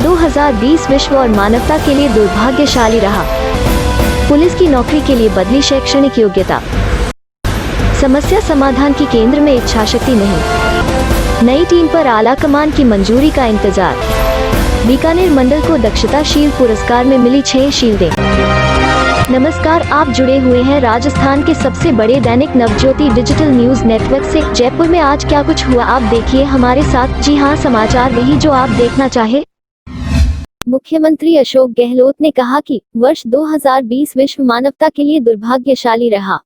2020 विश्व और मानवता के लिए दुर्भाग्यशाली रहा। पुलिस की नौकरी के लिए बदली शैक्षणिक योग्यता। समस्या समाधान की केंद्र में इच्छा शक्ति नहीं। नई टीम पर आला कमान की मंजूरी का इंतजार। बीकानेर मंडल को दक्षता शील्ड पुरस्कार में मिली 6 शील्डें। नमस्कार, आप जुड़े हुए हैं राजस्थान के सबसे बड़े Dainik Navjyoti digital news network से। जयपुर में आज क्या कुछ हुआ आप देखिए हमारे साथ। जी हां, समाचार वही जो आप देखना चाहे। मुख्यमंत्री अशोक गहलोत ने कहा कि वर्ष 2020 विश्व मानवता के लिए दुर्भाग्यशाली रहा।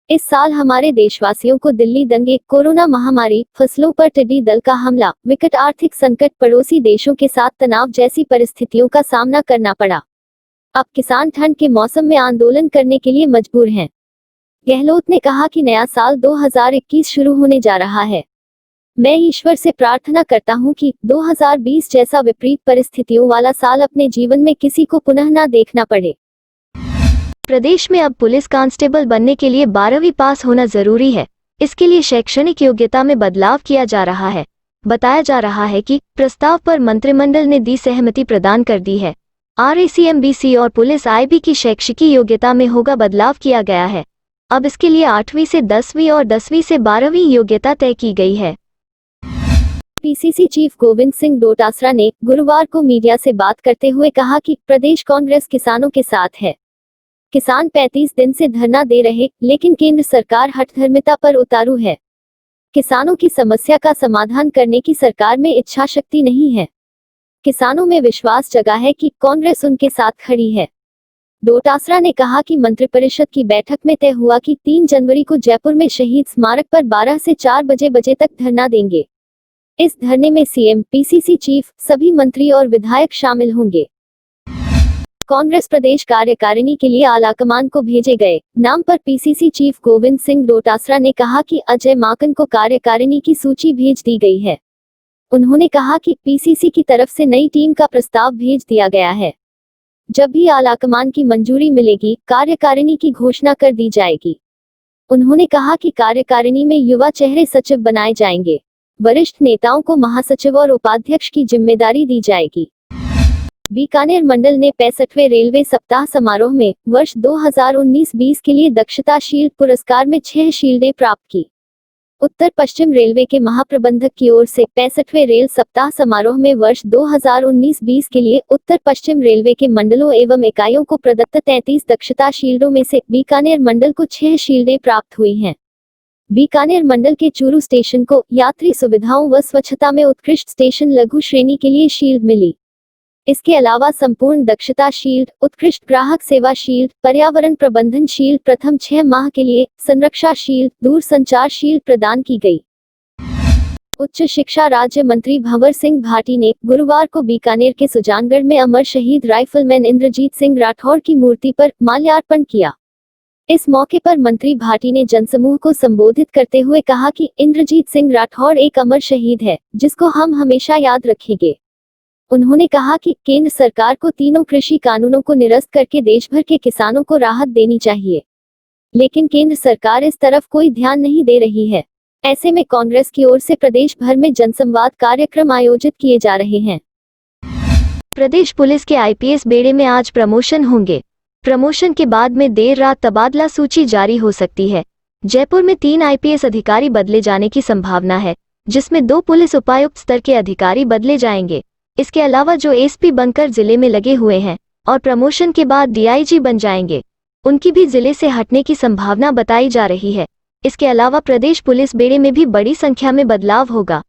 इस साल हमारे देशवासियों को दिल्ली दंगे, कोरोना महामारी, फसलों पर टिड्डी दल का हमला, विकट आर्थिक संकट, पड़ोसी देशों के साथ तनाव जैसी परिस्थितियों का सामना करना पड़ा। अब किसान ठंड के मौसम में आंदोलन करने के लिए मजबूर हैं। गहलोत ने कहा कि नया साल 2021 शुरू होने जा रहा है। मैं ईश्वर से प्रार्थना करता हूं कि 2020 जैसा विपरीत परिस्थितियों वाला साल अपने जीवन में किसी को पुनः न देखना पड़े। प्रदेश में अब पुलिस कांस्टेबल बनने के लिए 12वीं पास होना जरूरी है। इसके लिए शैक्षणिक योग्यता में बदलाव किया जा रहा है। बताया जा रहा है कि प्रस्ताव पर मंत्रिमंडल ने दी सहमति प्रदान कर दी है। RACMBC और पुलिस IB की शैक्षिक योग्यता में होगा बदलाव किया गया है। अब इसके लिए 8वीं से 10वीं और 10वीं से 12वीं योग्यता तय की गई है। PCC चीफ गोविंद सिंह डोटासरा ने गुरुवार को मीडिया से बात करते हुए कहा कि प्रदेश कांग्रेस किसानों के साथ है। किसान 35 दिन से धरना दे रहे, लेकिन केंद्र सरकार हठधर्मिता पर उतारू है। किसानों की समस्या का समाधान करने की सरकार में इच्छा शक्ति नहीं है। किसानों में विश्वास जगा है कि कांग्रेस उनके साथ खड़ी है। डोटासरा ने कहा कि मंत्रिपरिषद की बैठक में तय हुआ कि 3 जनवरी को जयपुर में शहीद स्मारक पर 12 से 4 बजे तक धरना देंगे। इस धरने में CM, PCC चीफ, सभी मंत्री और विधायक शामिल होंगे। कांग्रेस प्रदेश कार्यकारिणी के लिए आलाकमान को भेजे गए नाम पर PCC चीफ गोविंद सिंह डोटासरा ने कहा कि अजय माकन को कार्यकारिणी की सूची भेज दी गई है। उन्होंने कहा कि PCC की तरफ से नई टीम का प्रस्ताव भेज दिया गया है। जब भी आलाकमान की मंजूरी मिलेगी, कार्यकारिणी की घोषणा कर दी जाएगी। उन्होंने कहा कि कार्यकारिणी में युवा चेहरे सचिव बनाए जाएंगे। वरिष्ठ नेताओं को महासचिव और उपाध्यक्ष की जिम्मेदारी दी जाएगी। बीकानेर मंडल ने 65वें रेलवे सप्ताह समारोह में वर्ष 2019-20 के लिए दक्षता शील्ड पुरस्कार में 6 शील्डें प्राप्त की। उत्तर पश्चिम रेलवे के महाप्रबंधक की ओर से 65वें रेल सप्ताह समारोह में वर्ष 2019-20 के लिए उत्तर पश्चिम रेलवे के मंडलों एवं इकाइयों को प्रदत्त 33 दक्षता शील्डों में से बीकानेर मंडल को 6 शील्डें प्राप्त हुई हैं। बीकानेर मंडल के चूरू स्टेशन को यात्री सुविधाओं व स्वच्छता में उत्कृष्ट स्टेशन लघु श्रेणी के लिए शील्ड मिली। इसके अलावा संपूर्ण दक्षता शील्ड, उत्कृष्ट ग्राहक सेवा शील्ड, पर्यावरण प्रबंधन शील्ड प्रथम 6 माह के लिए, संरक्षा शील्ड, दूरसंचार शील्ड प्रदान की गई। उच्च शिक्षा राज्य मंत्री भंवर सिंह भाटी ने गुरुवार को बीकानेर के सुजानगढ़ में अमर शहीद राइफलमैन इंद्रजीत सिंह राठौर की मूर्ति पर माल्यार्पण किया। इस मौके पर मंत्री भाटी ने जनसमूह को संबोधित करते हुए कहा कि इंद्रजीत सिंह राठौर एक अमर शहीद है, जिसको हम हमेशा याद रखेंगे। उन्होंने कहा कि केंद्र सरकार को तीनों कृषि कानूनों को निरस्त करके देश भर के किसानों को राहत देनी चाहिए, लेकिन केंद्र सरकार इस तरफ कोई ध्यान नहीं दे रही है। ऐसे में कांग्रेस की ओर से प्रदेश भर में जनसंवाद कार्यक्रम आयोजित किए जा रहे हैं। प्रदेश पुलिस के IPS बेड़े में आज प्रमोशन होंगे। प्रमोशन के बाद में देर रात तबादला सूची जारी हो सकती है। जयपुर में 3 IPS अधिकारी बदले जाने की संभावना है, जिसमें 2 पुलिस उपायुक्त स्तर के अधिकारी बदले जाएंगे। इसके अलावा जो SP बनकर जिले में लगे हुए हैं और प्रमोशन के बाद DIG बन जाएंगे, उनकी भी जिले से हटने की संभावना बताई जा रही है। इसके अलावा प्रदेश पुलिस बेड़े में भी बड़ी संख्या में बदलाव होगा।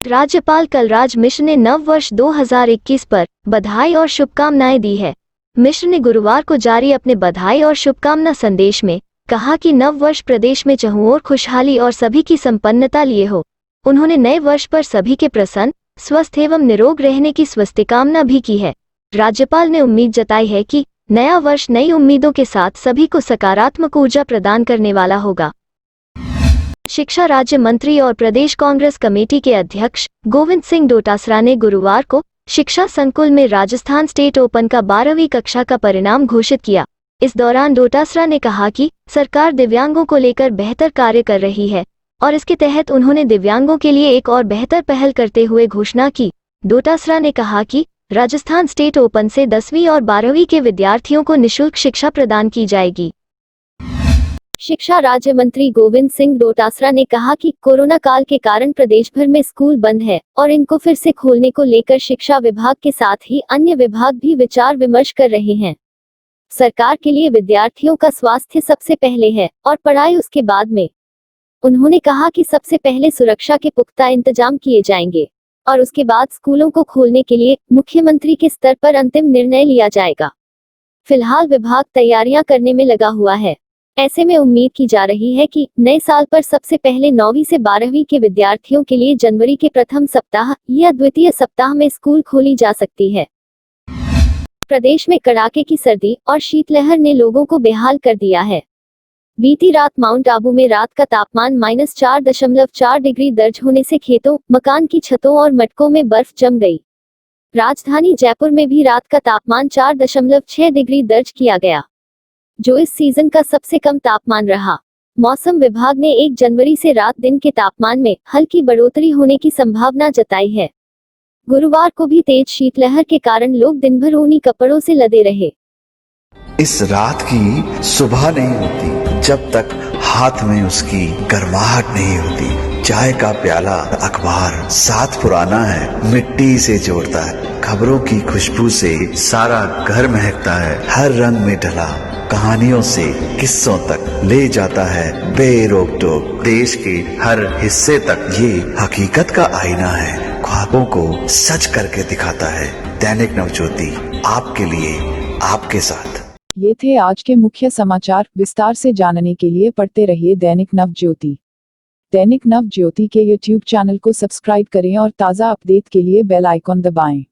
राज्यपाल कलराज मिश्र ने नव वर्ष 2021 पर बधाई और शुभकामनाएं दी है। मिश्र ने गुरुवार को जारी अपने बधाई और शुभकामना संदेश में कहा कि नव वर्ष प्रदेश में चहुओर खुशहाली और सभी की संपन्नता लिए हो। उन्होंने नए वर्ष पर सभी के प्रसन्न, स्वस्थ एवं निरोग रहने की स्वस्तिकामना भी की है। राज्यपाल ने उम्मीद जताई है कि नया वर्ष नई उम्मीदों के साथ सभी को सकारात्मक ऊर्जा प्रदान करने वाला होगा। शिक्षा राज्य मंत्री और प्रदेश कांग्रेस कमेटी के अध्यक्ष गोविंद सिंह डोटासरा ने गुरुवार को शिक्षा संकुल में राजस्थान स्टेट ओपन का 12वीं कक्षा का परिणाम घोषित किया। इस दौरान डोटासरा ने कहा कि सरकार दिव्यांगों को लेकर बेहतर कार्य कर रही है। और इसके तहत उन्होंने दिव्यांगों के लिए एक और बेहतर पहल करते हुए घोषणा की। डोटासरा ने कहा कि राजस्थान स्टेट ओपन से 10वीं और 12वीं के विद्यार्थियों को निःशुल्क शिक्षा प्रदान की जाएगी। शिक्षा राज्य मंत्री गोविंद सिंह डोटासरा ने कहा कि कोरोना काल के कारण प्रदेश भर में स्कूल बंद है और इनको फिर से खोलने को लेकर शिक्षा विभाग के साथ ही अन्य विभाग भी विचार विमर्श कर रहे हैं। सरकार के लिए विद्यार्थियों का स्वास्थ्य सबसे पहले है और पढ़ाई उसके बाद में। उन्होंने कहा कि सबसे पहले सुरक्षा के पुख्ता इंतजाम किए जाएंगे और उसके बाद स्कूलों को खोलने के लिए मुख्यमंत्री के स्तर पर अंतिम निर्णय लिया जाएगा। फिलहाल विभाग तैयारियां करने में लगा हुआ है। ऐसे में उम्मीद की जा रही है कि नए साल पर सबसे पहले 9वीं से 12वीं के विद्यार्थियों के लिए जनवरी के प्रथम सप्ताह या द्वितीय सप्ताह में स्कूल खोली जा सकती है। प्रदेश में कड़ाके की सर्दी और शीतलहर ने लोगों को बेहाल कर दिया है। बीती रात माउंट आबू में रात का तापमान -4.4 डिग्री दर्ज होने से खेतों, मकान की छतों और मटकों में बर्फ जम गई। राजधानी जयपुर में भी रात का तापमान 4.6 डिग्री दर्ज किया गया, जो इस सीजन का सबसे कम तापमान रहा। मौसम विभाग ने 1 जनवरी से रात दिन के तापमान में हल्की बढ़ोतरी होने की संभावना जताई है। गुरुवार को भी तेज शीतलहर के कारण लोग दिन भर ऊनी कपड़ों से लदे रहे। इस रात की सुबह नहीं होती जब तक हाथ में उसकी गर्माहट नहीं होती। चाय का प्याला, अखबार साथ पुराना है, मिट्टी से जोड़ता है। खबरों की खुशबू से सारा घर महकता है। हर रंग में ढला कहानियों से किस्सों तक ले जाता है बेरोक टोक। देश के हर हिस्से तक ये हकीकत का आईना है। ख्वाबों को सच करके दिखाता है। दैनिक नवज्योति, आपके लिए, आपके साथ। ये थे आज के मुख्य समाचार। विस्तार से जानने के लिए पढ़ते रहिए दैनिक नवज्योति। दैनिक नवज्योति के YouTube चैनल को सब्सक्राइब करें और ताज़ा अपडेट के लिए बेल आइकॉन दबाएं।